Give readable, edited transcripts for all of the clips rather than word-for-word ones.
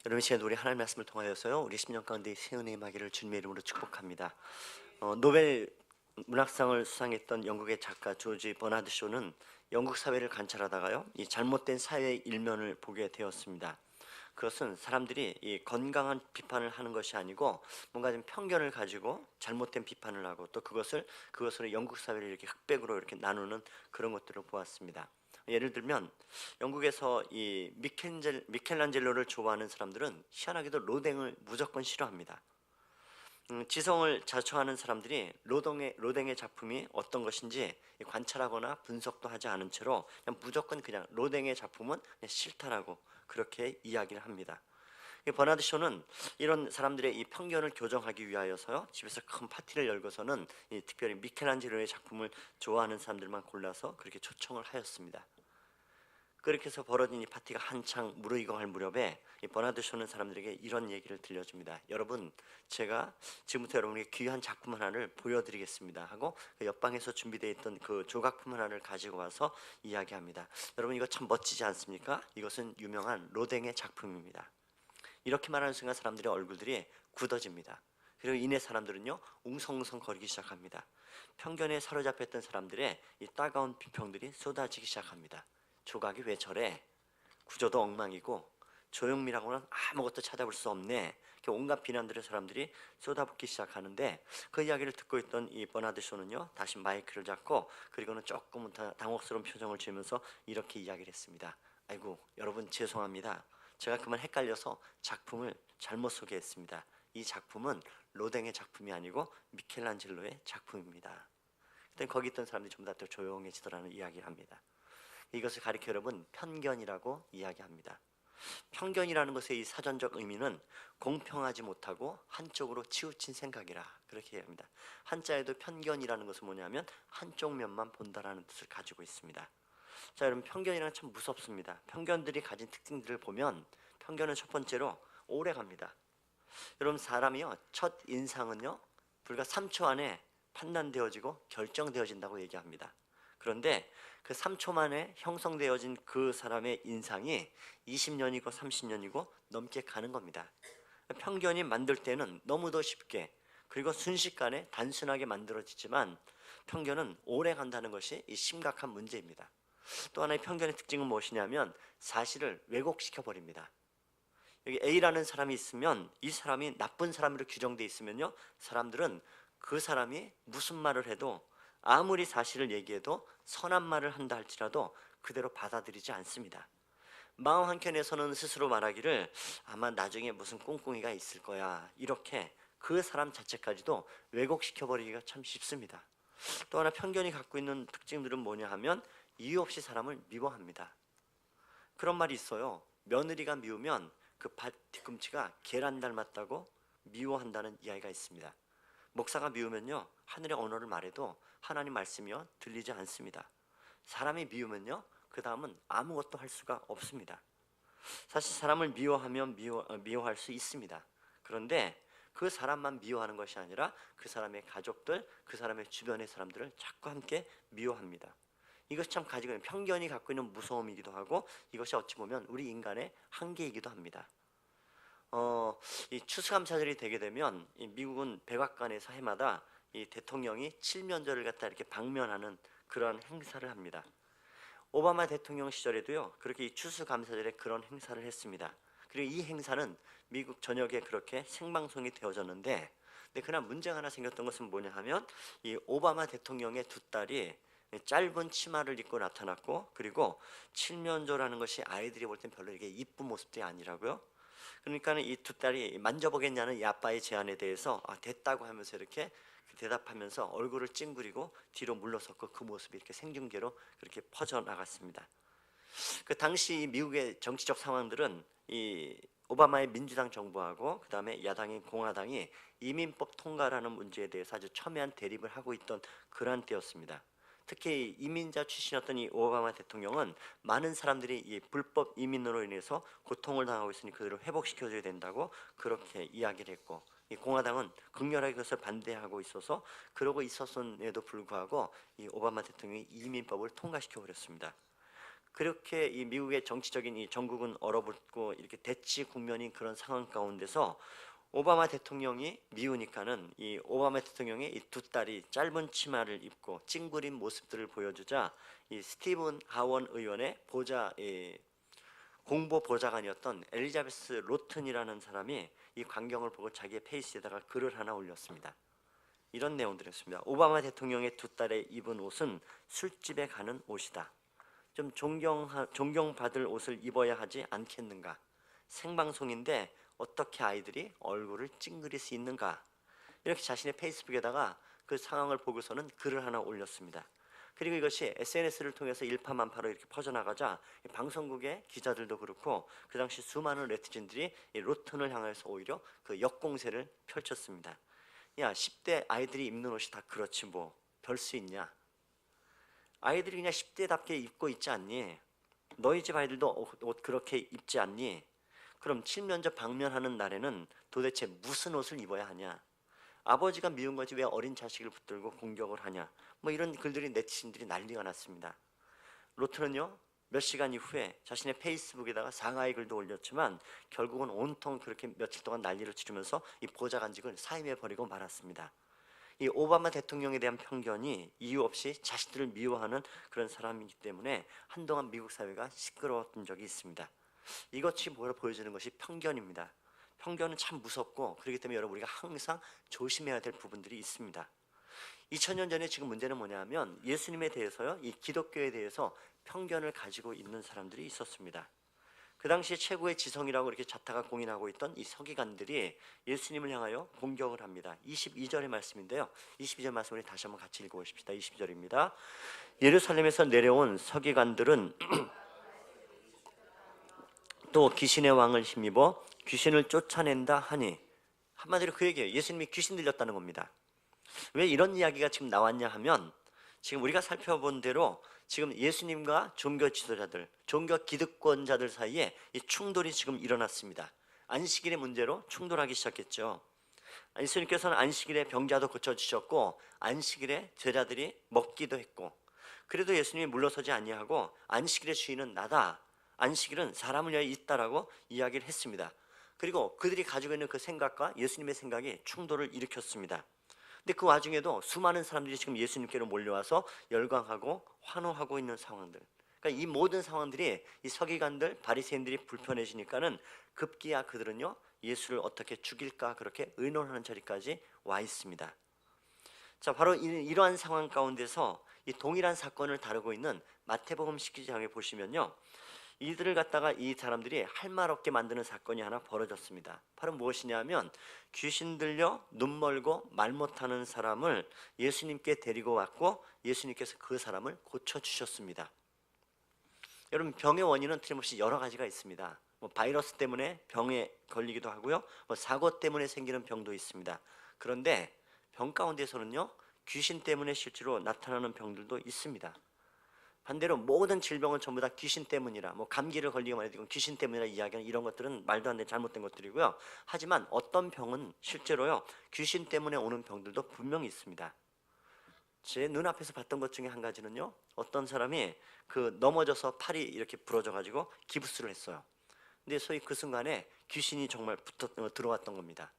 여러분 시간 우리 하나님 말씀을 통하여서요 우리 10년 가운데 새 은혜 임하기를 주님의 이름으로 축복합니다. 노벨 문학상을 수상했던 영국의 작가 조지 버나드 쇼는 영국 사회를 관찰하다가요 이 잘못된 사회의 일면을 보게 되었습니다. 그것은 사람들이 이 건강한 비판을 하는 것이 아니고 뭔가 좀 편견을 가지고 잘못된 비판을 하고 또 그것으로 영국 사회를 이렇게 흑백으로 이렇게 나누는 그런 것들을 보았습니다. 예를 들면 영국에서 이 미켈란젤로를 좋아하는 사람들은 희한하게도 로댕을 무조건 싫어합니다. 지성을 자초하는 사람들이 로댕의 작품이 어떤 것인지 관찰하거나 분석도 하지 않은 채로 그냥 로댕의 작품은 그냥 싫다라고 그렇게 이야기를 합니다. 버나드 쇼는 이런 사람들의 이 편견을 교정하기 위하여서요 집에서 큰 파티를 열고서는 특별히 미켈란젤로의 작품을 좋아하는 사람들만 골라서 그렇게 초청을 하였습니다. 그렇게 해서 벌어진 이 파티가 한창 무르익어갈 무렵에 이 버나드 쇼는 사람들에게 이런 얘기를 들려줍니다. 여러분, 제가 지금부터 여러분에게 귀한 작품 하나를 보여드리겠습니다 하고 그 옆방에서 준비되어 있던 그 조각품 하나를 가지고 와서 이야기합니다. 여러분, 이거 참 멋지지 않습니까? 이것은 유명한 로댕의 작품입니다. 이렇게 말하는 순간 사람들의 얼굴들이 굳어집니다. 그리고 이내 사람들은요 웅성웅성 거리기 시작합니다. 편견에 사로잡혔던 사람들의 이 따가운 비평들이 쏟아지기 시작합니다. 조각이 왜 저래? 구조도 엉망이고 조형미라고는 아무것도 찾아볼 수 없네. 이렇게 온갖 비난들을 사람들이 쏟아붓기 시작하는데 그 이야기를 듣고 있던 이 버나드 쇼는요 다시 마이크를 잡고 그리고는 조금 당혹스러운 표정을 지으면서 이렇게 이야기를 했습니다. 아이고 여러분 죄송합니다. 제가 그만 헷갈려서 작품을 잘못 소개했습니다. 이 작품은 로댕의 작품이 아니고 미켈란젤로의 작품입니다. 그때 거기 있던 사람들이 전부 다 또 조용해지더라는 이야기를 합니다. 이것을 가리켜 여러분 편견이라고 이야기합니다. 편견이라는 것의 이 사전적 의미는 공평하지 못하고 한쪽으로 치우친 생각이라 그렇게 얘기합니다. 한자에도 편견이라는 것은 뭐냐면 한쪽 면만 본다라는 뜻을 가지고 있습니다. 자, 여러분 편견이란 참 무섭습니다. 편견들이 가진 특징들을 보면 편견은 첫 번째로 오래 갑니다. 여러분 사람이요 첫 인상은요 불과 3초 안에 판단되어지고 결정되어진다고 얘기합니다. 그런데 그 3초 만에 형성되어진 그 사람의 인상이 20년이고 30년이고 넘게 가는 겁니다. 편견이 만들 때는 너무도 쉽게 그리고 순식간에 단순하게 만들어지지만 편견은 오래 간다는 것이 이 심각한 문제입니다. 또 하나의 편견의 특징은 무엇이냐면 사실을 왜곡시켜 버립니다. 여기 A라는 사람이 있으면 이 사람이 나쁜 사람으로 규정되어 있으면요 사람들은 그 사람이 무슨 말을 해도 아무리 사실을 얘기해도 선한 말을 한다 할지라도 그대로 받아들이지 않습니다. 마음 한켠에서는 스스로 말하기를 아마 나중에 무슨 꿍꿍이가 있을 거야 이렇게 그 사람 자체까지도 왜곡시켜 버리기가 참 쉽습니다. 또 하나 편견이 갖고 있는 특징들은 뭐냐 하면 이유 없이 사람을 미워합니다. 그런 말이 있어요. 며느리가 미우면 그 발 뒤꿈치가 계란 닮았다고 미워한다는 이야기가 있습니다. 목사가 미우면요 하늘의 언어를 말해도 하나님 말씀이요 들리지 않습니다. 사람이 미우면요 그 다음은 아무것도 할 수가 없습니다. 사실 사람을 미워하면 미워할 수 있습니다. 그런데 그 사람만 미워하는 것이 아니라 그 사람의 가족들, 그 사람의 주변의 사람들을 자꾸 함께 미워합니다. 이것이 참 가지고 있는 편견이 갖고 있는 무서움이기도 하고 이것이 어찌 보면 우리 인간의 한계이기도 합니다. 이 추수감사절이 되게 되면 이 미국은 백악관에서 해마다 이 대통령이 칠면조를 갖다 이렇게 방면하는 그런 행사를 합니다. 오바마 대통령 시절에도요 그렇게 이 추수감사절에 그런 행사를 했습니다. 그리고 이 행사는 미국 전역에 그렇게 생방송이 되어졌는데 근데 그날 문제가 하나 생겼던 것은 뭐냐 하면 이 오바마 대통령의 두 딸이 짧은 치마를 입고 나타났고 그리고 칠면조라는 것이 아이들이 볼 땐 별로 이게 이쁜 모습들이 아니라고요. 그러니까는 이 두 딸이 만져보겠냐는 이 아빠의 제안에 대해서 됐다고 하면서 이렇게 대답하면서 얼굴을 찡그리고 뒤로 물러섰고 그 모습이 이렇게 생중계로 그렇게 퍼져 나갔습니다. 그 당시 미국의 정치적 상황들은 이 오바마의 민주당 정부하고 그 다음에 야당인 공화당이 이민법 통과라는 문제에 대해서 아주 첨예한 대립을 하고 있던 그러한 때였습니다. 특히 이민자 출신이었던 이 오바마 대통령은 많은 사람들이 이 불법 이민으로 인해서 고통을 당하고 있으니 그들을 회복시켜줘야 된다고 그렇게 이야기를 했고 이 공화당은 극렬하게 그것을 반대하고 있어서 그러고 있었음에도 불구하고 이 오바마 대통령이 이민법을 통과시켜 버렸습니다. 그렇게 이 미국의 정치적인 이 전국은 얼어붙고 이렇게 대치 국면인 그런 상황 가운데서 오바마 대통령이 미우니까는 이 오바마 대통령의 이 두 딸이 짧은 치마를 입고 찡그린 모습들을 보여주자 이 스티븐 하원 의원의 공보 보좌관이었던 엘리자베스 로튼이라는 사람이 이 광경을 보고 자기의 페이스에다가 글을 하나 올렸습니다. 이런 내용들이었습니다. 오바마 대통령의 두 딸의 입은 옷은 술집에 가는 옷이다. 좀 존경받을 옷을 입어야 하지 않겠는가? 생방송인데 어떻게 아이들이 얼굴을 찡그릴 수 있는가? 이렇게 자신의 페이스북에다가 그 상황을 보고서는 글을 하나 올렸습니다. 그리고 이것이 SNS를 통해서 일파만파로 이렇게 퍼져나가자 방송국의 기자들도 그렇고 그 당시 수많은 네티즌들이 이 로튼을 향해서 오히려 그 역공세를 펼쳤습니다. 야, 10대 아이들이 입는 옷이 다 그렇지 뭐 별 수 있냐? 아이들이 그냥 10대답게 입고 있지 않니? 너희 집 아이들도 옷 그렇게 입지 않니? 그럼 칠면조 방면하는 날에는 도대체 무슨 옷을 입어야 하냐? 아버지가 미운 거지 왜 어린 자식을 붙들고 공격을 하냐? 뭐 이런 글들이 네티즌들이 난리가 났습니다. 로트는요 몇 시간 이후에 자신의 페이스북에다가 사과의 글도 올렸지만 결국은 온통 그렇게 며칠 동안 난리를 치르면서 이 보좌관직을 사임해 버리고 말았습니다. 이 오바마 대통령에 대한 편견이 이유 없이 자식들을 미워하는 그런 사람이기 때문에 한동안 미국 사회가 시끄러웠던 적이 있습니다. 이것이 뭘 보여주는 것이 편견입니다. 편견은 참 무섭고 그렇기 때문에 여러분 우리가 항상 조심해야 될 부분들이 있습니다. 2000년 전에 지금 문제는 뭐냐면 예수님에 대해서요, 이 기독교에 대해서 편견을 가지고 있는 사람들이 있었습니다. 그 당시에 최고의 지성이라고 이렇게 자타가 공인하고 있던 이 서기관들이 예수님을 향하여 공격을 합니다. 22절의 말씀인데요. 22절 말씀을 다시 한번 같이 읽어보십시다. 22절입니다. 예루살렘에서 내려온 서기관들은 또 귀신의 왕을 힘입어 귀신을 쫓아낸다 하니, 한마디로 그 얘기예요. 예수님이 귀신 들렸다는 겁니다. 왜 이런 이야기가 지금 나왔냐 하면 지금 우리가 살펴본 대로 지금 예수님과 종교 지도자들, 종교 기득권자들 사이에 이 충돌이 지금 일어났습니다. 안식일의 문제로 충돌하기 시작했죠. 예수님께서는 안식일에 병자도 고쳐주셨고 안식일에 제자들이 먹기도 했고, 그래도 예수님이 물러서지 아니하고 안식일의 주인은 나다, 안식일은 사람을 위하여 있다라고 이야기를 했습니다. 그리고 그들이 가지고 있는 그 생각과 예수님의 생각이 충돌을 일으켰습니다. 근데 그 와중에도 수많은 사람들이 지금 예수님께로 몰려와서 열광하고 환호하고 있는 상황들, 그러니까 이 모든 상황들이 이 서기관들 바리새인들이 불편해지니까는 급기야 그들은요 예수를 어떻게 죽일까 그렇게 의논하는 자리까지 와 있습니다. 자, 바로 이러한 상황 가운데서 이 동일한 사건을 다루고 있는 마태복음 10장에 보시면요, 이들을 갖다가 이 사람들이 할 말 없게 만드는 사건이 하나 벌어졌습니다. 바로 무엇이냐면 귀신 들려 눈 멀고 말 못하는 사람을 예수님께 데리고 왔고 예수님께서 그 사람을 고쳐주셨습니다. 여러분, 병의 원인은 틀림없이 여러 가지가 있습니다. 바이러스 때문에 병에 걸리기도 하고요, 사고 때문에 생기는 병도 있습니다. 그런데 병 가운데서는요 귀신 때문에 실제로 나타나는 병들도 있습니다. 반대로 모든 질병은 전부 다 귀신 때문이라, 감기를 걸리기만 해도 귀신 때문이라 이야기하는 이런 것들은 말도 안 되는 잘못된 것들이고요. 하지만 어떤 병은 실제로요 귀신 때문에 오는 병들도 분명히 있습니다. 제 눈앞에서 봤던 것 중에 한 가지는요, 어떤 사람이 그 넘어져서 팔이 이렇게 부러져 가지고 기부스를 했어요. 근데 소위 그 순간에 귀신이 정말 들어왔던 겁니다.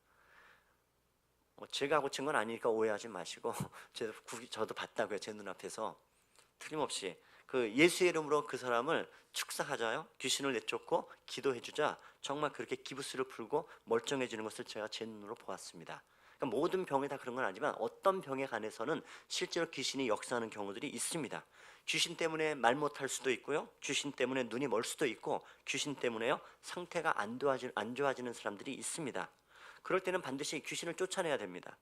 제가 고친 건 아니니까 오해하지 마시고 저도 봤다고요, 제 눈앞에서. 틀림없이 그 예수의 이름으로 그 사람을 축사하자요, 귀신을 내쫓고 기도해주자 정말 그렇게 기부스를 풀고 멀쩡해지는 것을 제가 제 눈으로 보았습니다. 그러니까 모든 병에 다 그런 건 아니지만 어떤 병에 관해서는 실제로 귀신이 역사하는 경우들이 있습니다. 귀신 때문에 말 못할 수도 있고요, 귀신 때문에 눈이 멀 수도 있고, 귀신 때문에요 상태가 안 좋아지는 사람들이 있습니다. 그럴 때는 반드시 귀신을 쫓아내야 됩니다.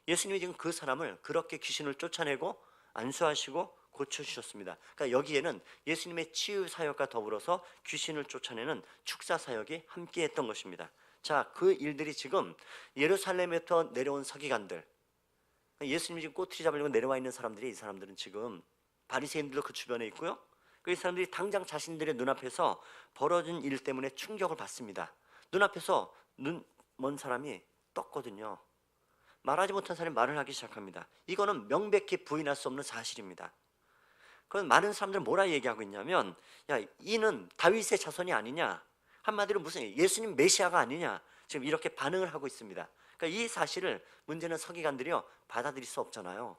예수님이 지금 그 사람을 그렇게 귀신을 쫓아내고 안수하시고 고쳐주셨습니다. 그러니까 여기에는 예수님의 치유 사역과 더불어서 귀신을 쫓아내는 축사 사역이 함께했던 것입니다. 자, 그 일들이 지금 예루살렘에서 내려온 서기관들, 예수님이 지금 꼬투리 잡으려고 내려와 있는 사람들이, 이 사람들은 지금 바리새인들도 그 주변에 있고요, 그 사람들이 당장 자신들의 눈앞에서 벌어진 일 때문에 충격을 받습니다. 눈앞에서 눈 먼 사람이 떴거든요. 말하지 못한 사람이 말을 하기 시작합니다. 이거는 명백히 부인할 수 없는 사실입니다. 그건 많은 사람들은 뭐라 얘기하고 있냐면, 야, 이는 다윗의 자손이 아니냐, 한마디로 무슨 예수님 메시아가 아니냐, 지금 이렇게 반응을 하고 있습니다. 그러니까 이 사실을 문제는 서기관들이요 받아들일 수 없잖아요.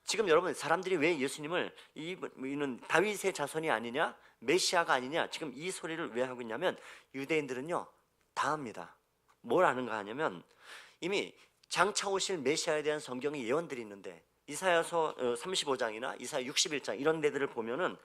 지금 여러분, 사람들이 왜 예수님을 이는 다윗의 자손이 아니냐, 메시아가 아니냐, 지금 이 소리를 왜 하고 있냐면, 유대인들은요 다 압니다. 뭘 아는가 하냐면, 이미 장차 오실 메시아에 대한 성경의 예언들이 있는데, 이사야서 35장이나 이사야 61장 이런 데들을 보면은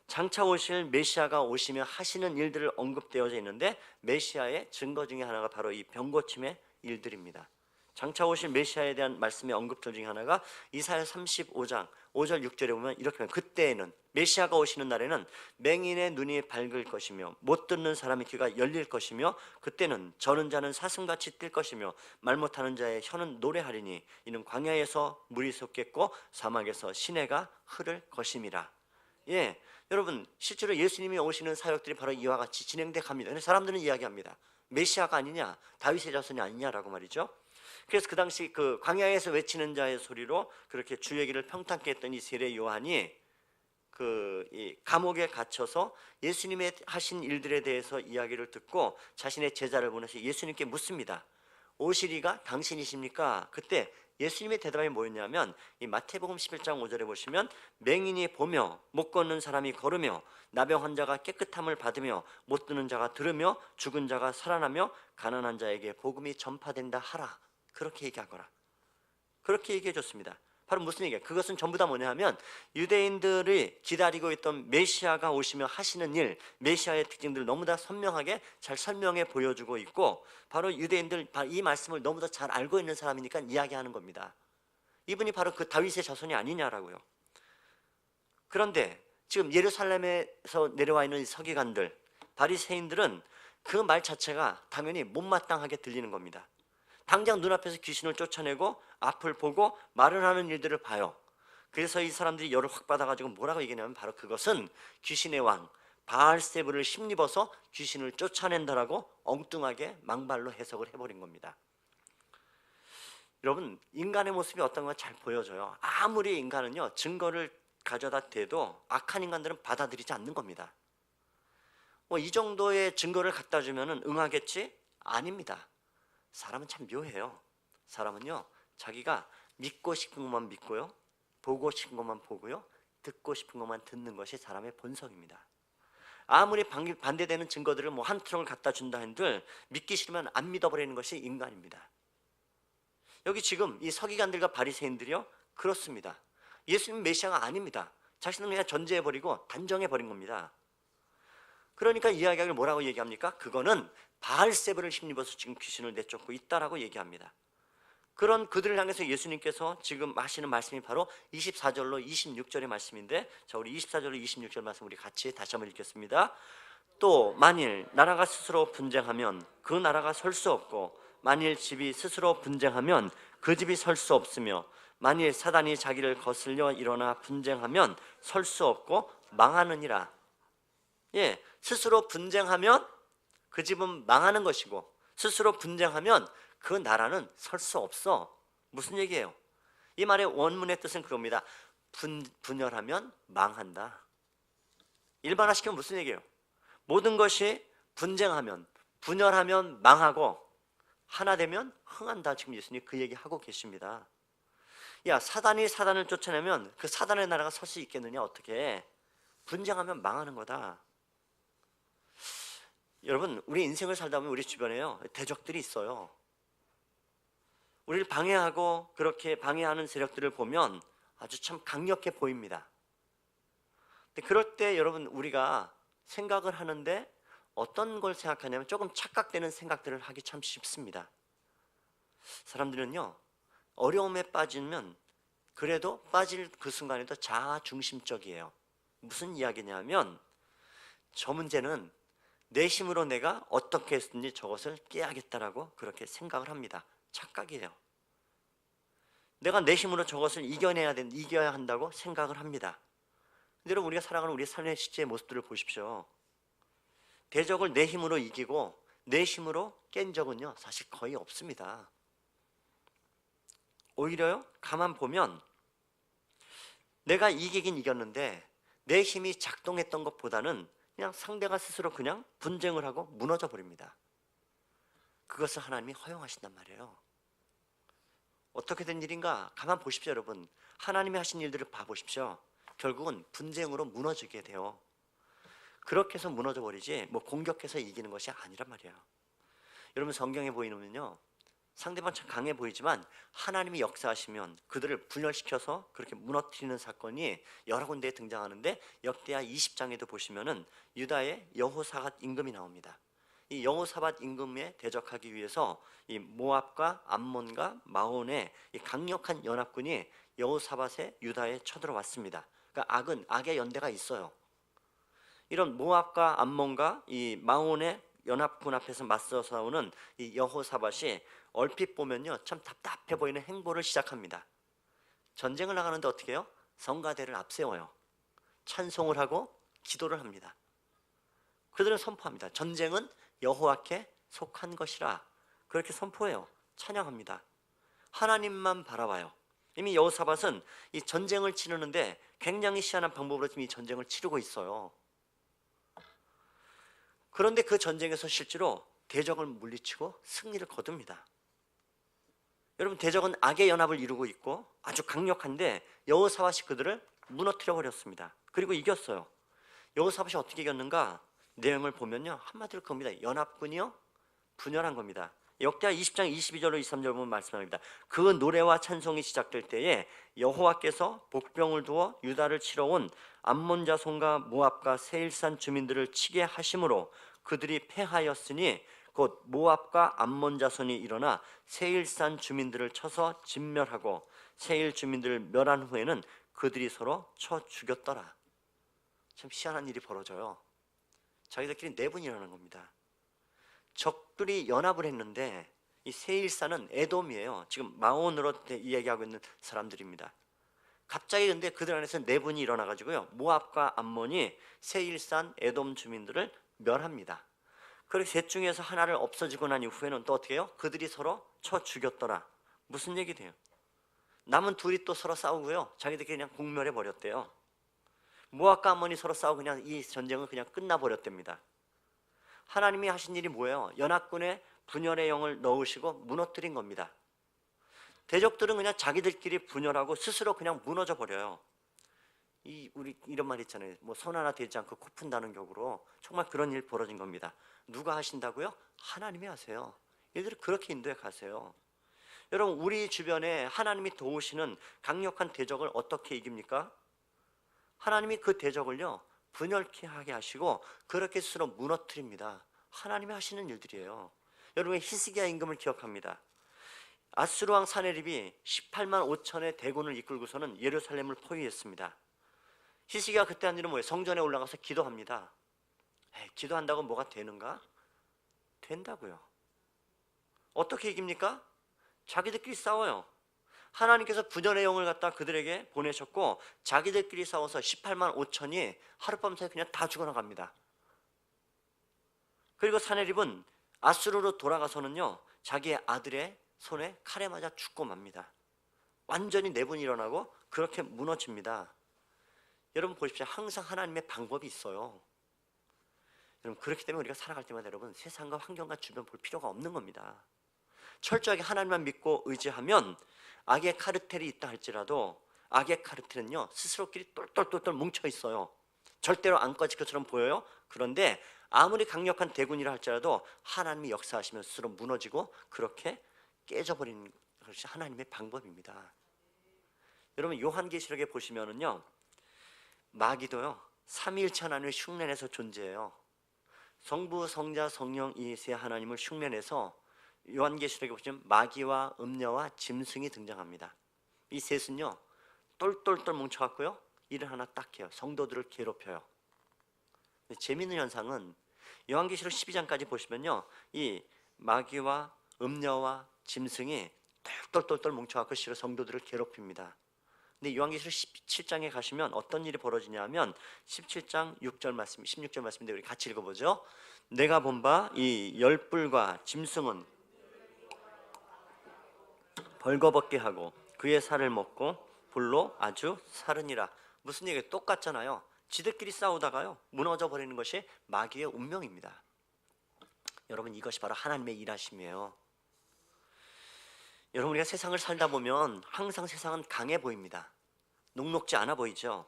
장차 오실 메시아가 오시며 하시는 일들을 언급되어져 있는데, 메시아의 증거 중에 하나가 바로 이 병고침의 일들입니다. 장차 오실 메시아에 대한 말씀의 언급들 중에 하나가 이사야 35장 5절 6절에 보면 이렇게 보면, 그때에는 메시아가 오시는 날에는 맹인의 눈이 밝을 것이며 못 듣는 사람의 귀가 열릴 것이며, 그때는 저는 자는 사슴같이 뛸 것이며 말 못하는 자의 혀는 노래하리니 이는 광야에서 물이 솟겠고 사막에서 시내가 흐를 것임이라. 예, 여러분, 실제로 예수님이 오시는 사역들이 바로 이와 같이 진행돼 갑니다. 근데 사람들은 이야기합니다. 메시아가 아니냐, 다윗의 자손이 아니냐라고 말이죠. 그래서 그 당시 그 광야에서 외치는 자의 소리로 그렇게 주 얘기를 평탄케 했던 이 세례 요한이 이 감옥에 갇혀서 예수님의 하신 일들에 대해서 이야기를 듣고 자신의 제자를 보내서 예수님께 묻습니다. 오시리가 당신이십니까? 그때 예수님의 대답이 뭐였냐면, 이 마태복음 11장 5절에 보시면, 맹인이 보며 못 걷는 사람이 걸으며 나병 환자가 깨끗함을 받으며 못 듣는 자가 들으며 죽은 자가 살아나며 가난한 자에게 복음이 전파된다 하라, 그렇게 얘기하거라, 그렇게 얘기해 줬습니다. 바로 무슨 얘기야? 그것은 전부 다 뭐냐 하면, 유대인들이 기다리고 있던 메시아가 오시며 하시는 일, 메시아의 특징들을 너무나 선명하게 잘 설명해 보여주고 있고, 바로 유대인들 이 말씀을 너무나 잘 알고 있는 사람이니까 이야기하는 겁니다. 이분이 바로 그 다윗의 자손이 아니냐라고요. 그런데 지금 예루살렘에서 내려와 있는 서기관들, 바리새인들은 그 말 자체가 당연히 못마땅하게 들리는 겁니다. 당장 눈앞에서 귀신을 쫓아내고 앞을 보고 말을 하는 일들을 봐요. 그래서 이 사람들이 열을 확 받아가지고 뭐라고 얘기하냐면, 바로 그것은 귀신의 왕 바알세불을 힘입어서 귀신을 쫓아낸다라고 엉뚱하게 망발로 해석을 해버린 겁니다. 여러분, 인간의 모습이 어떤 건 잘 보여져요. 아무리 인간은요 증거를 가져다 대도 악한 인간들은 받아들이지 않는 겁니다. 이 정도의 증거를 갖다 주면은 응하겠지? 아닙니다. 사람은 참 묘해요. 사람은요 자기가 믿고 싶은 것만 믿고요, 보고 싶은 것만 보고요, 듣고 싶은 것만 듣는 것이 사람의 본성입니다. 아무리 반대되는 증거들을 한 트럭을 갖다 준다 한들 믿기 싫으면 안 믿어버리는 것이 인간입니다. 여기 지금 이 서기관들과 바리새인들이요 그렇습니다. 예수님 메시아가 아닙니다. 자신은 그냥 전제해버리고 단정해버린 겁니다. 그러니까 이야기를 뭐라고 얘기합니까? 그거는 바알세불을 힘입어서 지금 귀신을 내쫓고 있다라고 얘기합니다. 그런 그들을 향해서 예수님께서 지금 하시는 말씀이 바로 24절로 26절의 말씀인데, 자, 우리 24절로 26절 말씀 우리 같이 다시 한번 읽겠습니다. 또 만일 나라가 스스로 분쟁하면 그 나라가 설 수 없고, 만일 집이 스스로 분쟁하면 그 집이 설 수 없으며, 만일 사단이 자기를 거슬려 일어나 분쟁하면 설 수 없고 망하느니라. 예, 스스로 분쟁하면 그 집은 망하는 것이고, 스스로 분쟁하면 그 나라는 설 수 없어. 무슨 얘기예요? 이 말의 원문의 뜻은 그겁니다. 분열하면 망한다. 일반화시키면 무슨 얘기예요? 모든 것이 분쟁하면, 분열하면 망하고 하나 되면 흥한다. 지금 예수님이 그 얘기하고 계십니다. 야, 사단이 사단을 쫓아내면 그 사단의 나라가 설 수 있겠느냐? 어떻게? 분쟁하면 망하는 거다. 여러분, 우리 인생을 살다 보면 우리 주변에요 대적들이 있어요. 우리를 방해하고 그렇게 방해하는 세력들을 보면 아주 참 강력해 보입니다. 근데 그럴 때 여러분, 우리가 생각을 하는데 어떤 걸 생각하냐면 조금 착각되는 생각들을 하기 참 쉽습니다. 사람들은요 어려움에 빠지면 그래도 빠질 그 순간에도 자아중심적이에요. 무슨 이야기냐면, 저 문제는 내 힘으로 내가 어떻게 했든지 저것을 깨야겠다라고 그렇게 생각을 합니다. 착각이에요. 내가 내 힘으로 저것을 이겨야 한다고 생각을 합니다. 근데 여러분, 우리가 살아가는 우리 삶의 실제의 모습들을 보십시오. 대적을 내 힘으로 이기고 내 힘으로 깬 적은요 사실 거의 없습니다. 오히려요 가만 보면 내가 이기긴 이겼는데 내 힘이 작동했던 것보다는 그냥 상대가 스스로 그냥 분쟁을 하고 무너져 버립니다. 그것을 하나님이 허용하신단 말이에요. 어떻게 된 일인가? 가만 보십시오, 여러분. 하나님이 하신 일들을 봐보십시오. 결국은 분쟁으로 무너지게 돼요. 그렇게 해서 무너져 버리지 뭐 공격해서 이기는 것이 아니란 말이에요. 여러분, 성경에 보이면요, 상대방 참 강해 보이지만 하나님이 역사하시면 그들을 분열시켜서 그렇게 무너뜨리는 사건이 여러 군데에 등장하는데, 역대하 20장에도 보시면은 유다의 여호사밧 임금이 나옵니다. 이 여호사밧 임금에 대적하기 위해서 이 모압과 암몬과 마온의 이 강력한 연합군이 여호사밧의 유다에 쳐들어왔습니다. 그러니까 악의 연대가 있어요. 이런 모압과 암몬과 이 마온의 연합군 앞에서 맞서 싸우는 이 여호사밧이 얼핏 보면요, 참 답답해 보이는 행보를 시작합니다. 전쟁을 나가는데 어떻게 해요? 성가대를 앞세워요. 찬송을 하고 기도를 합니다. 그들은 선포합니다. 전쟁은 여호와께 속한 것이라. 그렇게 선포해요. 찬양합니다. 하나님만 바라봐요. 이미 여호사밧은 이 전쟁을 치르는데 굉장히 희한한 방법으로 지금 이 전쟁을 치르고 있어요. 그런데 그 전쟁에서 실제로 대적을 물리치고 승리를 거둡니다. 여러분, 대적은 악의 연합을 이루고 있고 아주 강력한데 여호사밧이 그들을 무너뜨려 버렸습니다. 그리고 이겼어요. 여호사밧이 어떻게 이겼는가? 내용을 보면요, 한마디로 그겁니다. 연합군이요 분열한 겁니다. 역대하 20장 22절로 23절 보면 말씀합니다. 그 노래와 찬송이 시작될 때에 여호와께서 복병을 두어 유다를 치러 온 암몬 자손과 모압과 세일산 주민들을 치게 하심으로 그들이 패하였으니 곧 모압과 암몬 자손이 일어나 세일산 주민들을 쳐서 진멸하고 세일 주민들을 멸한 후에는 그들이 서로 쳐 죽였더라. 참 희한한 일이 벌어져요. 자기들끼리 내분이 일어나는 겁니다. 적들이 연합을 했는데 이 세일산은 에돔이에요. 지금 마온으로 이야기하고 있는 사람들입니다. 갑자기 근데 그들 안에서 내분이 일어나가지고요, 모압과 암몬이 세일산 에돔 주민들을 멸합니다. 그리고 셋 중에서 하나를 없어지고 난 이후에는 또 어떻게 해요? 그들이 서로 쳐 죽였더라. 무슨 얘기 돼요? 남은 둘이 또 서로 싸우고요, 자기들끼리 그냥 공멸해 버렸대요. 모압과 암몬이 서로 싸우고 그냥 이 전쟁은 그냥 끝나버렸답니다. 하나님이 하신 일이 뭐예요? 연합군에 분열의 영을 넣으시고 무너뜨린 겁니다. 대적들은 그냥 자기들끼리 분열하고 스스로 그냥 무너져 버려요. 우리 이런 말 있잖아요. 뭐 손 하나 대지 않고 코 푼다는 격으로 정말 그런 일 벌어진 겁니다. 누가 하신다고요? 하나님이 하세요. 얘들을 그렇게 인도해 가세요. 여러분, 우리 주변에 하나님이 도우시는 강력한 대적을 어떻게 이깁니까? 하나님이 그 대적을요 분열케 하게 하시고 그렇게 스스로 무너뜨립니다. 하나님이 하시는 일들이에요. 여러분, 히스기야 임금을 기억합니다. 아수르 왕 사네립이 18만 5천의 대군을 이끌고서는 예루살렘을 포위했습니다. 히스기야 그때 한 일은 뭐예요? 성전에 올라가서 기도합니다. 기도한다고 뭐가 되는가? 된다고요. 어떻게 이깁니까? 자기들끼리 싸워요. 하나님께서 분열의 영을 갖다 그들에게 보내셨고 자기들끼리 싸워서 18만 5천이 하룻밤 사이에 그냥 다 죽어나갑니다. 그리고 사네립은 아수르로 돌아가서는요, 자기의 아들의 손에 칼에 맞아 죽고 맙니다. 완전히 내분이 일어나고 그렇게 무너집니다. 여러분 보십시오. 항상 하나님의 방법이 있어요. 여러분, 그렇기 때문에 우리가 살아갈 때마다 여러분 세상과 환경과 주변 볼 필요가 없는 겁니다. 철저하게 하나님만 믿고 의지하면 악의 카르텔이 있다 할지라도 악의 카르텔은요 스스로끼리 똘똘똘똘 뭉쳐 있어요. 절대로 안 꺼질 것처럼 보여요. 그런데 아무리 강력한 대군이라 할지라도 하나님이 역사하시면 스스로 무너지고 그렇게 깨져버리는 것이 하나님의 방법입니다. 여러분, 요한계시록에 보시면은요, 마귀도요 삼위일체 하나님을 흉내내서 존재해요. 성부, 성자, 성령 이 세 하나님을 흉내내서 요한계시록에 보시면 마귀와 음녀와 짐승이 등장합니다. 이 셋은요 똘똘똘 뭉쳐갖고요 일을 하나 딱 해요. 성도들을 괴롭혀요. 재미있는 현상은 요한계시록 12장까지 보시면요, 이 마귀와 음녀와 짐승이 똘똘똘똘 뭉쳐갖고 실로 성도들을 괴롭힙니다. 근데 요한계시록 17장에 가시면 어떤 일이 벌어지냐면 17장 6절 말씀, 16절 말씀인데 우리 같이 읽어보죠. 내가 본 바 이 열불과 짐승은 벌거벗게 하고 그의 살을 먹고 볼로 아주 살으니라. 무슨 얘기예요? 똑같잖아요. 지들끼리 싸우다가요 무너져 버리는 것이 마귀의 운명입니다. 여러분, 이것이 바로 하나님의 일하심이에요. 여러분, 우리가 세상을 살다 보면 항상 세상은 강해 보입니다. 녹록지 않아 보이죠?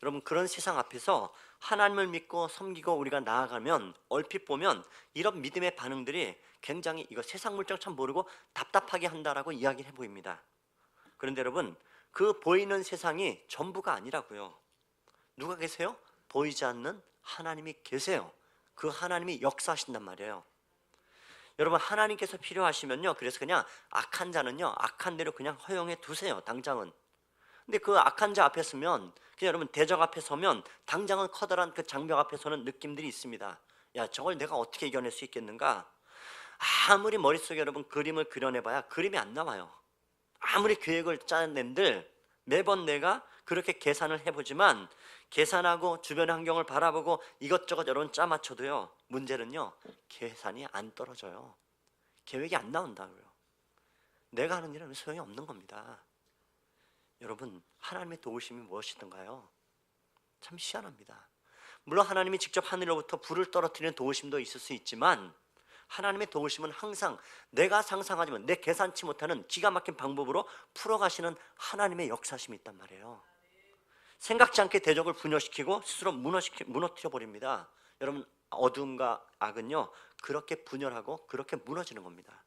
여러분, 그런 세상 앞에서 하나님을 믿고 섬기고 우리가 나아가면 얼핏 보면 이런 믿음의 반응들이 굉장히 이거 세상 물정 참 모르고 답답하게 한다라고 이야기를 해 보입니다. 그런데 여러분, 그 보이는 세상이 전부가 아니라고요. 누가 계세요? 보이지 않는 하나님이 계세요. 그 하나님이 역사하신단 말이에요. 여러분, 하나님께서 필요하시면요, 그래서 그냥 악한 자는요 악한 대로 그냥 허용해 두세요. 당장은. 근데 그 악한 자 앞에 서면, 그냥 여러분 대적 앞에 서면 당장은 커다란 그 장벽 앞에 서는 느낌들이 있습니다. 야, 저걸 내가 어떻게 이겨낼 수 있겠는가? 아무리 머릿속에 여러분 그림을 그려내봐야 그림이 안 나와요. 아무리 계획을 짜낸들 매번 내가 그렇게 계산을 해보지만, 계산하고 주변의 환경을 바라보고 이것저것 여러분 짜맞춰도요, 문제는요 계산이 안 떨어져요. 계획이 안 나온다고요. 내가 하는 일은 소용이 없는 겁니다. 여러분, 하나님의 도우심이 무엇이든가요, 참 희한합니다. 물론 하나님이 직접 하늘로부터 불을 떨어뜨리는 도우심도 있을 수 있지만, 하나님의 도우심은 항상 내가 상상하지만 내 계산치 못하는 기가 막힌 방법으로 풀어가시는 하나님의 역사심이 있단 말이에요. 생각지 않게 대적을 분열시키고 스스로 무너뜨려 버립니다. 여러분, 어둠과 악은요 그렇게 분열하고 그렇게 무너지는 겁니다.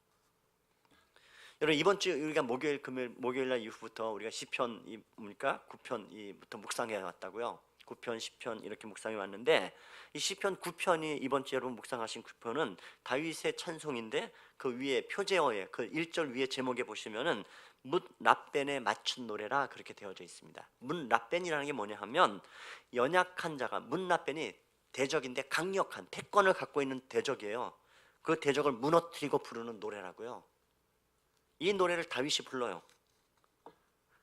여러분, 이번 주 우리가 목요일 날 이후부터 우리가 시편 뭡니까? 9편부터 묵상해 왔다고요. 9편, 10편 이렇게 묵상해 왔는데, 이 시편 9편이 이번 주 여러분 묵상하신 9편은 다윗의 찬송인데, 그 위에 표제어에 그 1절 위에 제목에 보시면은 뭇 라벤에 맞춘 노래라 그렇게 되어져 있습니다. 뭇 라벤이라는 게 뭐냐 하면, 연약한 자가, 뭇 라벤이 대적인데 강력한 패권을 갖고 있는 대적이에요. 그 대적을 무너뜨리고 부르는 노래라고요. 이 노래를 다윗이 불러요.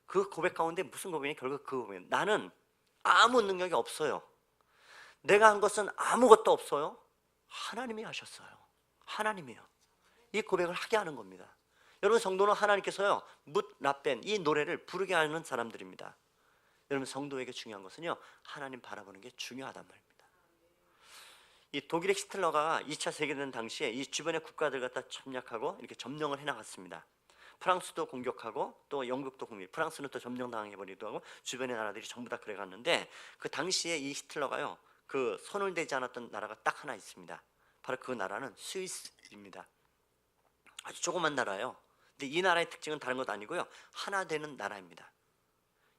그 고백 가운데 무슨 고백이냐? 결국 그 고백, 나는 아무 능력이 없어요. 내가 한 것은 아무것도 없어요. 하나님이 하셨어요. 하나님이요. 이 고백을 하게 하는 겁니다. 여러분, 성도는 하나님께서요 뭇 라벤 이 노래를 부르게 하는 사람들입니다. 여러분, 성도에게 중요한 것은요 하나님 바라보는 게 중요하단 말입니다. 이 독일의 히틀러가 2차 세계대전 당시에 이 주변의 국가들 갖다 침략하고 이렇게 점령을 해나갔습니다. 프랑스도 공격하고 또 영국도 프랑스는 또 점령당해버리기도 하고 주변의 나라들이 전부 다 그래갔는데, 그 당시에 이 히틀러가요 그 손을 대지 않았던 나라가 딱 하나 있습니다. 바로 그 나라는 스위스입니다. 아주 조그만 나라예요. 근데 이 나라의 특징은 다른 것 아니고요, 하나 되는 나라입니다.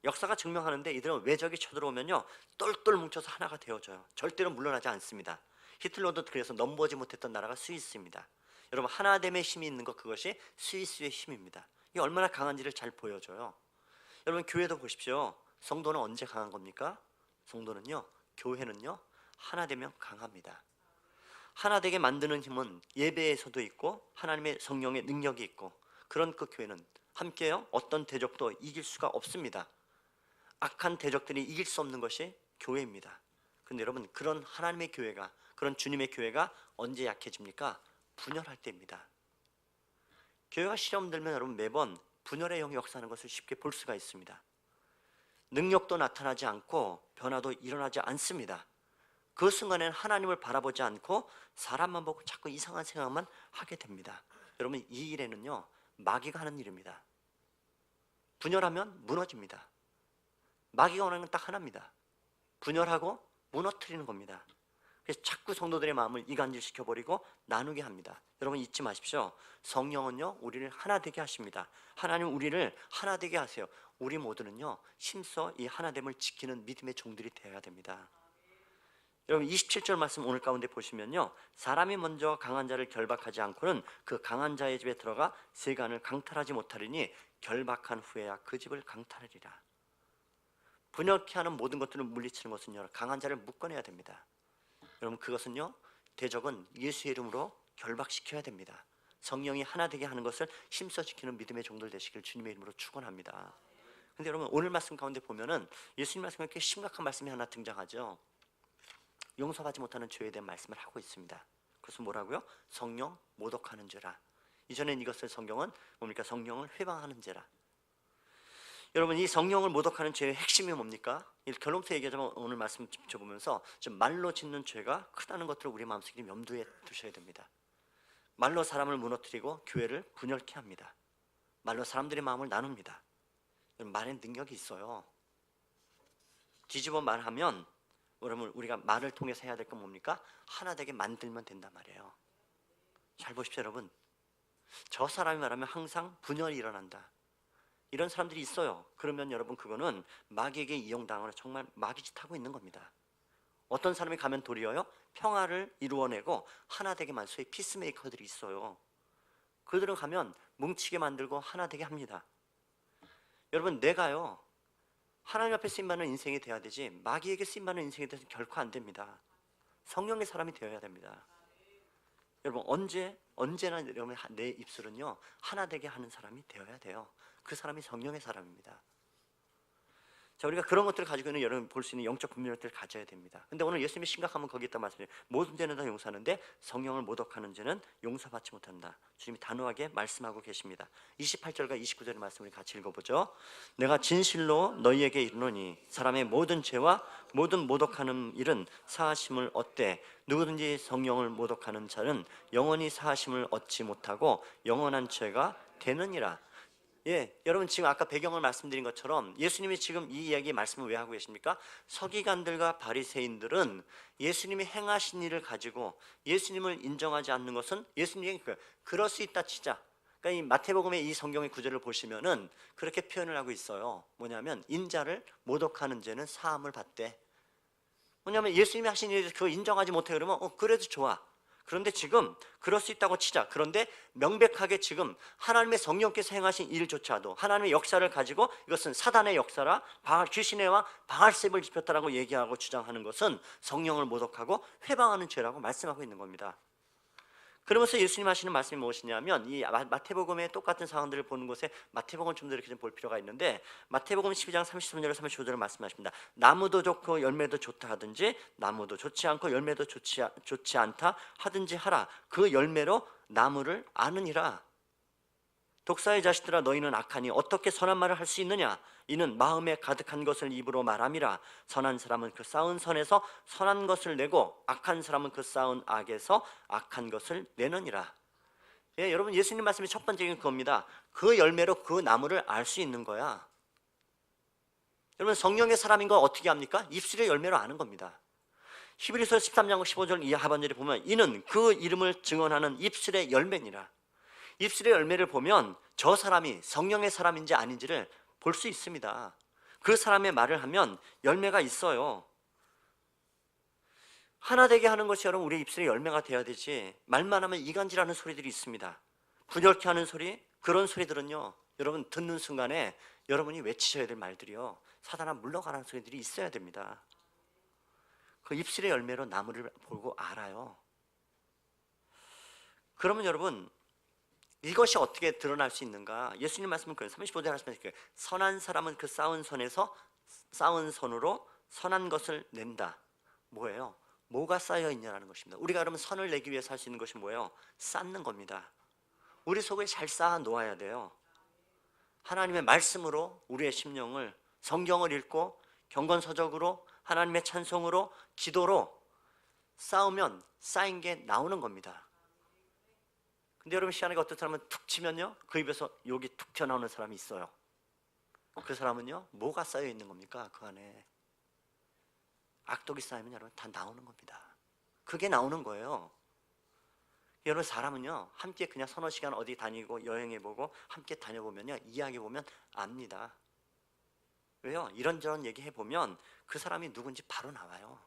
역사가 증명하는데 이들은 외적이 쳐들어오면요 똘똘 뭉쳐서 하나가 되어져요. 절대로 물러나지 않습니다. 히틀러도 그래서 넘보지 못했던 나라가 스위스입니다. 여러분, 하나됨의 힘이 있는 것, 그것이 스위스의 힘입니다. 이게 얼마나 강한지를 잘 보여줘요. 여러분, 교회도 보십시오. 성도는 언제 강한 겁니까? 성도는요, 교회는요 하나 되면 강합니다. 하나 되게 만드는 힘은 예배에서도 있고 하나님의 성령의 능력이 있고, 그런 그 교회는 함께요 어떤 대적도 이길 수가 없습니다. 악한 대적들이 이길 수 없는 것이 교회입니다. 근데 여러분, 그런 하나님의 교회가, 그런 주님의 교회가 언제 약해집니까? 분열할 때입니다. 교회가 시험 들면 여러분 매번 분열의 영이 역사하는 것을 쉽게 볼 수가 있습니다. 능력도 나타나지 않고 변화도 일어나지 않습니다. 그 순간에는 하나님을 바라보지 않고 사람만 보고 자꾸 이상한 생각만 하게 됩니다. 여러분, 이 일에는요 마귀가 하는 일입니다. 분열하면 무너집니다. 마귀가 원하는 건 딱 하나입니다. 분열하고 무너뜨리는 겁니다. 그래서 자꾸 성도들의 마음을 이간질시켜버리고 나누게 합니다. 여러분, 잊지 마십시오. 성령은요 우리를 하나 되게 하십니다. 하나님 우리를 하나 되게 하세요. 우리 모두는요 힘써 이 하나됨을 지키는 믿음의 종들이 되어야 됩니다. 여러분, 27절 말씀 오늘 가운데 보시면요, 사람이 먼저 강한 자를 결박하지 않고는 그 강한 자의 집에 들어가 세간을 강탈하지 못하리니 결박한 후에야 그 집을 강탈하리라. 분열케 하는 모든 것들을 물리치는 것은요 강한 자를 묶어내야 됩니다. 여러분, 그것은요 대적은 예수의 이름으로 결박시켜야 됩니다. 성령이 하나 되게 하는 것을 힘써 지키는 믿음의 종들 되시길 주님의 이름으로 축원합니다. 근데 여러분, 오늘 말씀 가운데 보면은 예수님 말씀에 이렇게 심각한 말씀이 하나 등장하죠. 용서하지 못하는 죄에 대한 말씀을 하고 있습니다. 그것은 뭐라고요? 성령 모독하는 죄라. 이전엔 이것을 성경은 뭡니까? 성령을 회방하는 죄라. 여러분, 이 성령을 모독하는 죄의 핵심이 뭡니까? 이 결론부터 얘기하자면 오늘 말씀 짚어보면서 좀 말로 짓는 죄가 크다는 것들을 우리 마음속에 염두에 두셔야 됩니다. 말로 사람을 무너뜨리고 교회를 분열케 합니다. 말로 사람들의 마음을 나눕니다. 말의 능력이 있어요. 뒤집어 말하면 여러분, 우리가 말을 통해서 해야 될 건 뭡니까? 하나 되게 만들면 된단 말이에요. 잘 보십시오 여러분. 저 사람이 말하면 항상 분열이 일어난다. 이런 사람들이 있어요. 그러면 여러분, 그거는 마귀에게 이용당하는 정말 마귀짓 하고 있는 겁니다. 어떤 사람이 가면 도리어요 평화를 이루어내고 하나 되게 만 소위 피스메이커들이 있어요. 그들은 가면 뭉치게 만들고 하나 되게 합니다. 여러분, 내가요 하나님 앞에 쓰임받는 인생이 돼야 되지 마귀에게 쓰임받는 인생이 돼서 결코 안 됩니다. 성령의 사람이 되어야 됩니다. 여러분, 언제나 여러분 내 입술은요 하나 되게 하는 사람이 되어야 돼요. 그 사람이 성령의 사람입니다. 자, 우리가 그런 것들을 가지고는 여러분 볼 수 있는 영적 분별력들을 가져야 됩니다. 근데 오늘 예수님이 심각하면 거기 있다 말씀해요. 모든 죄는 다 용서하는데 성령을 모독하는 죄는 용서받지 못한다. 주님이 단호하게 말씀하고 계십니다. 28절과 29절의 말씀을 같이 읽어보죠. 내가 진실로 너희에게 이르노니 사람의 모든 죄와 모든 모독하는 일은 사하심을 얻되 누구든지 성령을 모독하는 자는 영원히 사하심을 얻지 못하고 영원한 죄가 되느니라. 예, 여러분 지금 아까 배경을 말씀드린 것처럼 예수님이 지금 이 이야기 말씀을 왜 하고 계십니까? 서기관들과 바리새인들은 예수님이 행하신 일을 가지고 예수님을 인정하지 않는 것은 예수님이 그럴 수 있다 치자. 그러니까 이 마태복음의 이 성경의 구절을 보시면은 그렇게 표현을 하고 있어요. 뭐냐면 인자를 모독하는 죄는 사함을 받되. 뭐냐면 예수님이 하신 일을 그거 인정하지 못해 그러면 그래도 좋아. 그런데 지금 그럴 수 있다고 치자. 그런데 명백하게 지금 하나님의 성령께서 행하신 일조차도 하나님의 역사를 가지고 이것은 사단의 역사라 귀신의 왕 바알세불을 지폈다라고 얘기하고 주장하는 것은 성령을 모독하고 회방하는 죄라고 말씀하고 있는 겁니다. 그러면서 예수님 하시는 말씀이 무엇이냐면 이 마태복음의 똑같은 상황들을 보는 곳에 마태복음을 좀 더 이렇게 좀 볼 필요가 있는데 마태복음 12장 33절 35절을 말씀하십니다. 나무도 좋고 열매도 좋다 하든지 나무도 좋지 않고 열매도 좋지 않다 하든지 하라. 그 열매로 나무를 아느니라. 독사의 자식들아 너희는 악하니 어떻게 선한 말을 할 수 있느냐? 이는 마음에 가득한 것을 입으로 말함이라. 선한 사람은 그 쌓은 선에서 선한 것을 내고 악한 사람은 그 쌓은 악에서 악한 것을 내느니라. 예, 여러분 예수님 말씀이 첫 번째는 그겁니다. 그 열매로 그 나무를 알 수 있는 거야. 여러분 성령의 사람인 거 어떻게 합니까? 입술의 열매로 아는 겁니다. 히브리서 13장 15절 이하 하반절에 보면 이는 그 이름을 증언하는 입술의 열매니라. 입술의 열매를 보면 저 사람이 성령의 사람인지 아닌지를 볼 수 있습니다. 그 사람의 말을 하면 열매가 있어요. 하나 되게 하는 것이 여러분 우리 입술의 열매가 되어야 되지 말만 하면 이간질하는 소리들이 있습니다. 분열케 하는 소리, 그런 소리들은요 여러분 듣는 순간에 여러분이 외치셔야 될 말들이요 사단아 물러가라는 소리들이 있어야 됩니다. 그 입술의 열매로 나무를 보고 알아요. 그러면 여러분 이것이 어떻게 드러날 수 있는가? 예수님 말씀은 그래요. 35절 하시면 선한 사람은 그 쌓은 선에서 쌓은 선으로 선한 것을 낸다. 뭐예요? 뭐가 쌓여 있냐라는 것입니다. 우리가 그러면 선을 내기 위해서 할 수 있는 것이 뭐예요? 쌓는 겁니다. 우리 속에 잘 쌓아 놓아야 돼요. 하나님의 말씀으로 우리의 심령을 성경을 읽고 경건서적으로 하나님의 찬송으로 기도로 쌓으면 쌓인 게 나오는 겁니다. 근데 여러분 시안이가 어떤 사람은 툭 치면요 그 입에서 욕이 툭 튀어나오는 사람이 있어요. 그 사람은요 뭐가 쌓여 있는 겁니까? 그 안에 악독이 쌓이면 여러분 다 나오는 겁니다. 그게 나오는 거예요. 여러분 사람은요 함께 그냥 서너 시간 어디 다니고 여행해보고 함께 다녀보면요 이야기해보면 압니다. 왜요? 이런저런 얘기해보면 그 사람이 누군지 바로 나와요.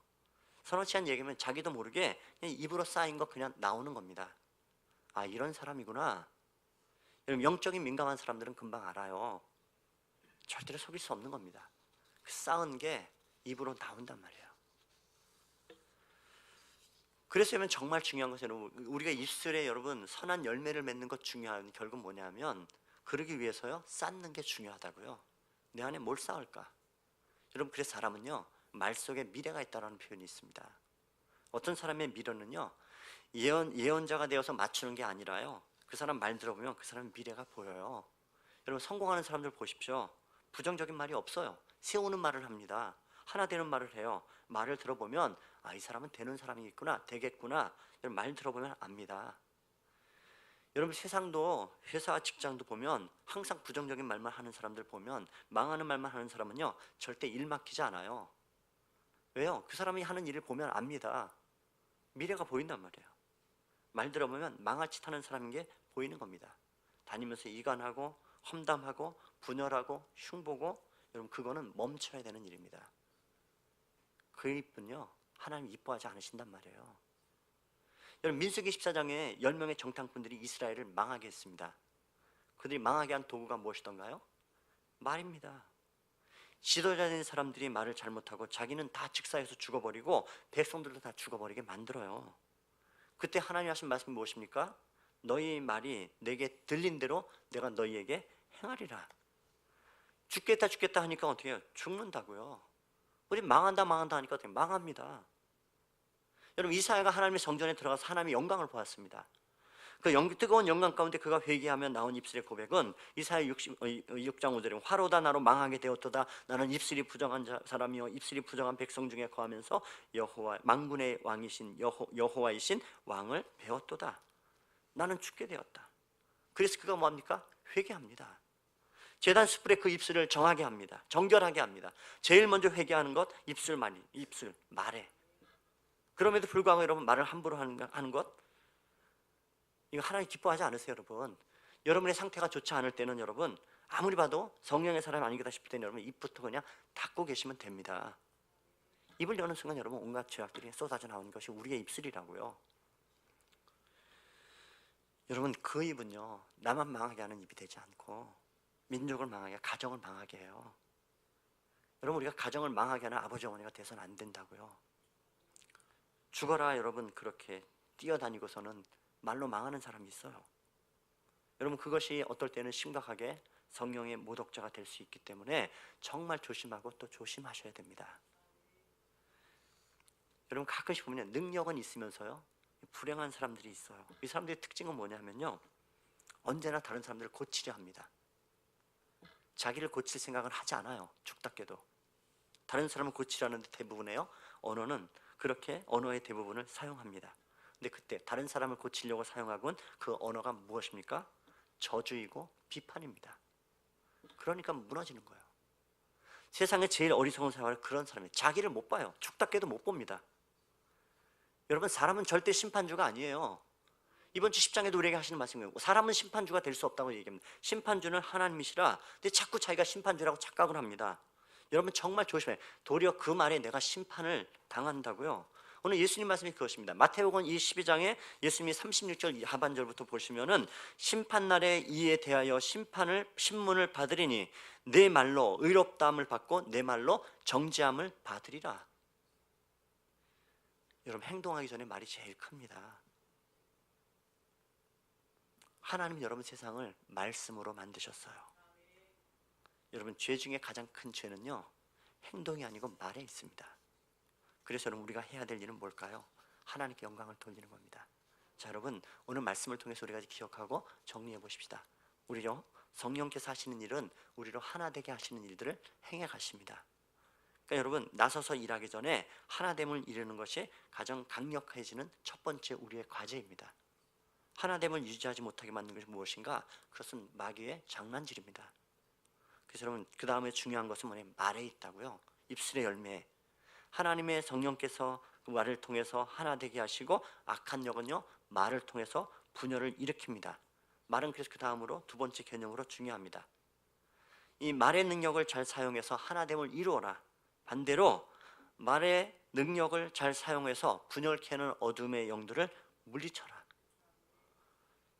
서너 시간 얘기하면 자기도 모르게 그냥 입으로 쌓인 거 그냥 나오는 겁니다. 아 이런 사람이구나. 여러분 영적인 민감한 사람들은 금방 알아요. 절대로 속일 수 없는 겁니다. 그 쌓은 게 입으로 나온단 말이에요. 그래서 여러분 정말 중요한 것은 우리가 입술에 여러분 선한 열매를 맺는 것 중요한 결국 뭐냐면 그러기 위해서요 쌓는 게 중요하다고요. 내 안에 뭘 쌓을까? 여러분 그래서 사람은요 말 속에 미래가 있다는 표현이 있습니다. 어떤 사람의 미래는요 예언자가 되어서 맞추는 게 아니라요 그 사람 말 들어보면 그 사람 미래가 보여요. 여러분 성공하는 사람들 보십시오. 부정적인 말이 없어요. 세우는 말을 합니다. 하나 되는 말을 해요. 말을 들어보면 이 사람은 되는 사람이겠구나, 되겠구나. 이런 말 들어보면 압니다. 여러분, 세상도 회사 직장도 보면 항상 부정적인 말만 하는 사람들 보면, 망하는 말만 하는 사람은요 절대 일 맡기지 않아요. 왜요? 그 사람이 하는 일을 보면 압니다. 미래가 보인단 말이에요. 말 들어보면 망할 짓 하는 사람인 게 보이는 겁니다. 다니면서 이간하고 험담하고 분열하고 흉보고, 여러분 그거는 멈춰야 되는 일입니다. 그 일뿐요 하나님 이뻐하지 않으신단 말이에요. 여러분, 민수기 14장에 10명의 정탐꾼들이 이스라엘을 망하게 했습니다. 그들이 망하게 한 도구가 무엇이던가요? 말입니다. 지도자된 사람들이 말을 잘못하고 자기는 다 직사해서 죽어버리고 백성들도 다 죽어버리게 만들어요. 그때 하나님 하신 말씀이 무엇입니까? 너희 말이 내게 들린 대로 내가 너희에게 행하리라. 죽겠다 죽겠다 하니까 어떻게 해요? 죽는다고요. 우리 망한다 망한다 하니까 어떻게 망합니다. 여러분, 이사야가 하나님의 성전에 들어가서 하나님의 영광을 보았습니다. 그 뜨거운 영광 가운데 그가 회개하며 나온 입술의 고백은 이사야 6장 5절에 화로다 나로 망하게 되었도다. 나는 입술이 부정한 사람이요 입술이 부정한 백성 중에 거하면서 여호와 만군의 왕이신 여호와이신 왕을 배웠도다. 나는 죽게 되었다. 그래서 그가 뭐합니까? 회개합니다. 제단 숯불에 그 입술을 정하게 합니다. 정결하게 합니다. 제일 먼저 회개하는 것 입술 말에. 그럼에도 불구하고 여러분, 말을 함부로 하는 것, 이거 하나님 기뻐하지 않으세요, 여러분? 여러분의 상태가 좋지 않을 때는 여러분, 아무리 봐도 성령의 사람이 아니겠다 싶을 때는 여러분 입부터 그냥 닫고 계시면 됩니다. 입을 여는 순간 여러분 온갖 죄악들이 쏟아져 나오는 것이 우리의 입술이라고요. 여러분, 그 입은요 나만 망하게 하는 입이 되지 않고 민족을 망하게, 가정을 망하게 해요. 여러분, 우리가 가정을 망하게 하는 아버지 어머니가 돼서는 안 된다고요. 죽어라 여러분 그렇게 뛰어다니고서는 말로 망하는 사람이 있어요. 여러분, 그것이 어떨 때는 심각하게 성령의 모독자가 될 수 있기 때문에 정말 조심하고 또 조심하셔야 됩니다. 여러분, 가끔씩 보면 능력은 있으면서요 불행한 사람들이 있어요. 이 사람들의 특징은 뭐냐면요, 언제나 다른 사람들을 고치려 합니다. 자기를 고칠 생각은 하지 않아요. 죽답게도 다른 사람을 고치려는데 대부분에요 언어는 그렇게 언어의 대부분을 사용합니다. 근데 그때 다른 사람을 고치려고 사용하곤 그 언어가 무엇입니까? 저주이고 비판입니다. 그러니까 무너지는 거예요. 세상에 제일 어리석은 사람은 그런 사람이에요. 자기를 못 봐요. 죽답게도 못 봅니다. 여러분, 사람은 절대 심판주가 아니에요. 이번 주 10장에도 우리에게 하시는 말씀이에요. 사람은 심판주가 될 수 없다고 얘기합니다. 심판주는 하나님이시라. 근데 자꾸 자기가 심판주라고 착각을 합니다. 여러분, 정말 조심해요. 도리어 그 말에 내가 심판을 당한다고요. 오늘 예수님 말씀이 그것입니다. 마태복음 12장에 예수님이 36절 하반절부터 보시면은 심판날에 이에 대하여 신문을 받으리니 내 말로 의롭다함을 받고 내 말로 정죄함을 받으리라. 여러분, 행동하기 전에 말이 제일 큽니다. 하나님 여러분 세상을 말씀으로 만드셨어요. 여러분, 죄 중에 가장 큰 죄는요 행동이 아니고 말에 있습니다. 그래서 여러분, 우리가 해야 될 일은 뭘까요? 하나님께 영광을 돌리는 겁니다. 자, 여러분, 오늘 말씀을 통해서 우리가 기억하고 정리해 보십시다. 우리요 성령께서 하시는 일은 우리로 하나 되게 하시는 일들을 행해 가십니다. 그러니까 여러분, 나서서 일하기 전에 하나됨을 이루는 것이 가장 강력해지는 첫 번째 우리의 과제입니다. 하나됨을 유지하지 못하게 만드는 것이 무엇인가? 그것은 마귀의 장난질입니다. 그래서 여러분, 그 다음에 중요한 것은 뭐냐면 말에 있다고요. 입술의 열매. 하나님의 성령께서 그 말을 통해서 하나 되게 하시고, 악한 영은요 말을 통해서 분열을 일으킵니다. 말은 그래서 그 다음으로 두 번째 개념으로 중요합니다. 이 말의 능력을 잘 사용해서 하나됨을 이루어라. 반대로 말의 능력을 잘 사용해서 분열케 하는 어둠의 영들을 물리쳐라.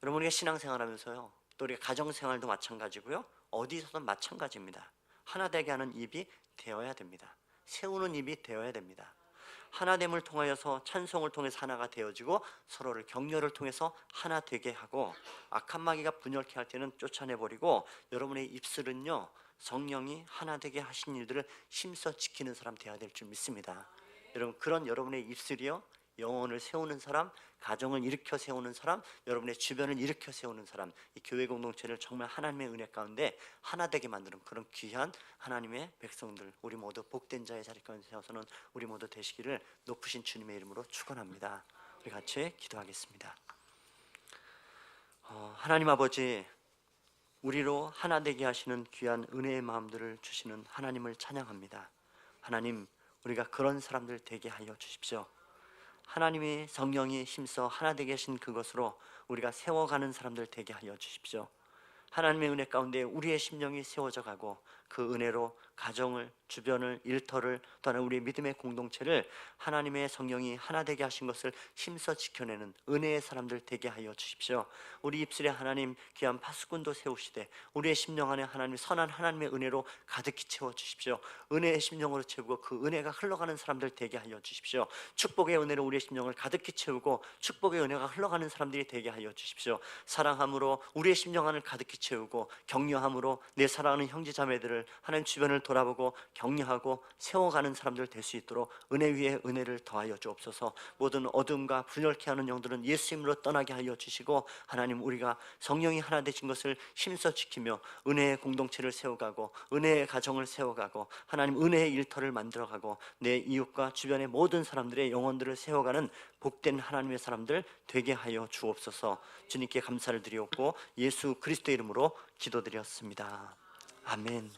여러분, 우리가 신앙생활하면서요 또 우리가 가정생활도 마찬가지고요 어디서든 마찬가지입니다. 하나 되게 하는 입이 되어야 됩니다. 세우는 입이 되어야 됩니다. 하나됨을 통하여서 찬송을 통해서 하나가 되어지고 서로를 격려를 통해서 하나 되게 하고, 악한 마귀가 분열케 할 때는 쫓아내버리고, 여러분의 입술은요 성령이 하나 되게 하신 일들을 힘써 지키는 사람 되어야 될 줄 믿습니다. 여러분, 그런 여러분의 입술이요 영혼을 세우는 사람, 가정을 일으켜 세우는 사람, 여러분의 주변을 일으켜 세우는 사람, 이 교회 공동체를 정말 하나님의 은혜 가운데 하나 되게 만드는 그런 귀한 하나님의 백성들, 우리 모두 복된 자의 자리 가운데 세워서는 우리 모두 되시기를 높으신 주님의 이름으로 축원합니다. 우리 같이 기도하겠습니다. 하나님 아버지, 우리로 하나 되게 하시는 귀한 은혜의 마음들을 주시는 하나님을 찬양합니다. 하나님, 우리가 그런 사람들 되게 하여 주십시오. 하나님의 성령이 힘써 하나 되게 하신 그것으로 우리가 세워가는 사람들 되게 하여 주십시오. 하나님의 은혜 가운데 우리의 심령이 세워져 가고 그 은혜로 가정을, 주변을, 일터를, 또한 우리의 믿음의 공동체를 하나님의 성령이 하나 되게 하신 것을 힘써 지켜내는 은혜의 사람들 되게 하여 주십시오. 우리 입술에 하나님 귀한 파수꾼도 세우시되 우리의 심령 안에 하나님 선한 하나님의 은혜로 가득히 채워 주십시오. 은혜의 심령으로 채우고 그 은혜가 흘러가는 사람들 되게 하여 주십시오. 축복의 은혜로 우리의 심령을 가득히 채우고 축복의 은혜가 흘러가는 사람들이 되게 하여 주십시오. 사랑함으로 우리의 심령 안을 가득히 채우고 격려함으로 내 사랑하는 형제자매들을 하나님 주변을 돌아보고 격려하고 세워가는 사람들 될 수 있도록 은혜 위에 은혜를 더하여 주옵소서. 모든 어둠과 분열케 하는 영들은 예수 이름으로 떠나게 하여 주시고 하나님, 우리가 성령이 하나 되신 것을 힘써 지키며 은혜의 공동체를 세워가고 은혜의 가정을 세워가고 하나님 은혜의 일터를 만들어가고 내 이웃과 주변의 모든 사람들의 영혼들을 세워가는 복된 하나님의 사람들 되게 하여 주옵소서. 주님께 감사를 드리옵고 예수 그리스도의 이름으로 기도드렸습니다. 아멘.